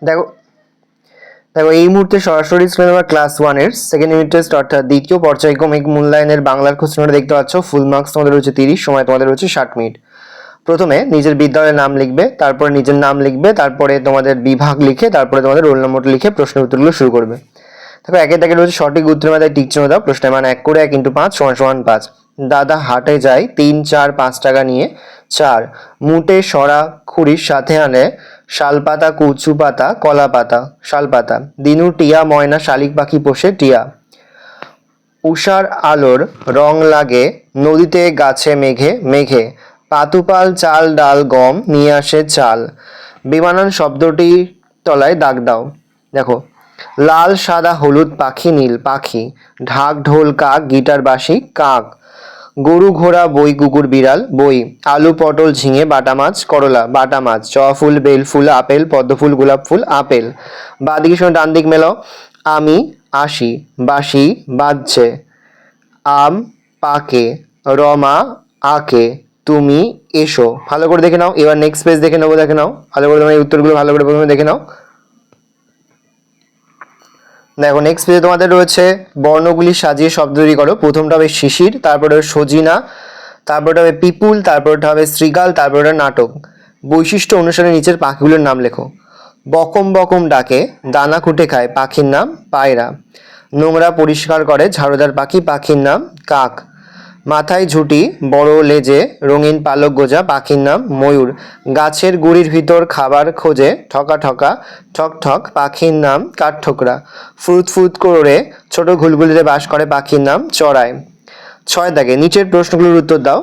দেখো দেখো এই মুহূর্তে সরাসরি স্ক্রিনে আমার ক্লাস 1 এর সেকেন্ড ইউনিট টেস্ট অর্থাৎ দ্বিতীয় পর্যায়ক্রমিক মূল্যায়নের বাংলার কোশ্চেনটা দেখতে পাচ্ছ। ফুল মার্কস তোমাদের রয়েছে 30, সময় তোমাদের রয়েছে 60 মিনিট। প্রথমে নিজের বিদ্যালয়ের নাম লিখবে, তারপরে নিজের নাম লিখবে, তারপরে তোমাদের বিভাগ লিখে, তারপরে তোমাদের রোল নম্বরটা লিখে প্রশ্নের উত্তরগুলো শুরু করবে। দেখো একের দাগে রয়েছে সঠিক উত্তরের মাথায় টিক চিহ্ন দাও। প্রশ্নের মান 1 করে 1 × 5 = 5। দাদা হাটে যায় 3, 4, 5 টাকা নিয়ে। 4 মুটে সরা খুঁড়ির সাথে আনে শালপাতা, কুচু পাতা, কলা পাতা। শালপাতা। দিনু টিয়া ময়না শালিক পাখি পোষে। টিয়া। উষার আলোর রং লাগে নদীতে গাছে মেঘে। মেঘে। পাতুপাল চাল ডাল গম নিয়ে আসে চাল। বেমানান শব্দটির তলায় দাগ দাও। দেখো লাল সাদা হলুদ পাখি নীল পাখি। ঢাক ঢোল কাক গিটার বাঁশি কাক। গরু ঘোড়া বই কুকুর বিড়াল বই। আলু পটল ঝিঙে বাটা মাছ করলা বাটা মাছ। জবা ফুল বেল ফুল আপেল পদ্ম ফুল গোলাপ ফুল আপেল। বাঁ দিকের সঙ্গে ডান দিক মেলাও। আমি আসি বাঁশি বাজছে। আম পাকে রমা আঁকে তুমি এসো। ভালো করে দেখে নাও। এবার নেক্সট পেজ দেখে নেবো, দেখে নাও ভালো করে, তোমার এই উত্তরগুলো ভালো করে প্রথমে দেখে নাও। দেখো নেক্সট পেজে তোমাদের রয়েছে বর্ণগুলি সাজিয়ে শব্দ তৈরি করো। প্রথমটা হবে শিশির, তারপরে হবে সজিনা, তারপরটা হবে পিপুল, তারপরটা হবে শ্রীগাল, তারপরটা নাটক। বৈশিষ্ট্য অনুসারে নিচের পাখিগুলোর নাম লেখো। বকম বকম ডাকে দানা খুঁটে খায় পাখির নাম পায়রা। নোংরা পরিষ্কার করে ঝাড়ুদার পাখি পাখির নাম কাক। মাথায় ঝুঁটি বড় লেজে রঙিন পালক গোজা পাখির নাম ময়ূর। গাছের গুড়ির ভিতর খাবার খোঁজে ঠকা ঠকা ঠক ঠক পাখির নাম কাঠঠোকরা। ফুরুত ফুরুত করে ছোট ঘুলঘুলিতে বাস করে পাখির নাম চড়াই। 6 দাগে নিচের প্রশ্নগুলোর উত্তর দাও।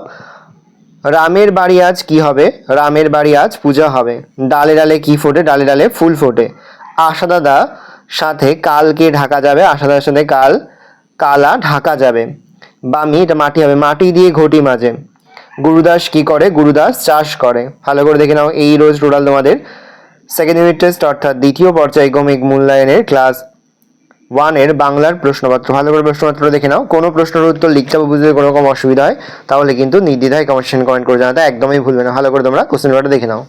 রামের বাড়ি আজ কি হবে? রামের বাড়ি আজ পূজা হবে। ডালে ডালে কি ফোটে? ডালে ডালে ফুল ফোটে। আশা দাদা সাথে কালকে ঢাকা যাবে। আশা দাদার সাথে কাল কালা ঢাকা যাবে। বামি, এটা মাটি হবে, মাটি দিয়ে ঘটি মাজে। গুরুদাস কি করে? গুরুদাস চাষ করে। ভালো করে দেখে নাও। এই রোজ টোটাল তোমাদের সেকেন্ড ইউনিট টেস্ট অর্থাৎ দ্বিতীয় পর্যায়ক্রমিক মূল্যায়নের ক্লাস 1 এর বাংলার প্রশ্নপত্র। ভালো করে প্রশ্নপত্র দেখে নাও। কোনো প্রশ্নের উত্তর লিখতে বা বুঝতে কোনো রকম অসুবিধা হয় তাহলে কিন্তু নির্দ্বিধায় কমেন্ট করে জানাতে একদমই ভুলবে না। ভালো করে তোমরা কোশ্চেন পেপারটা দেখে নাও।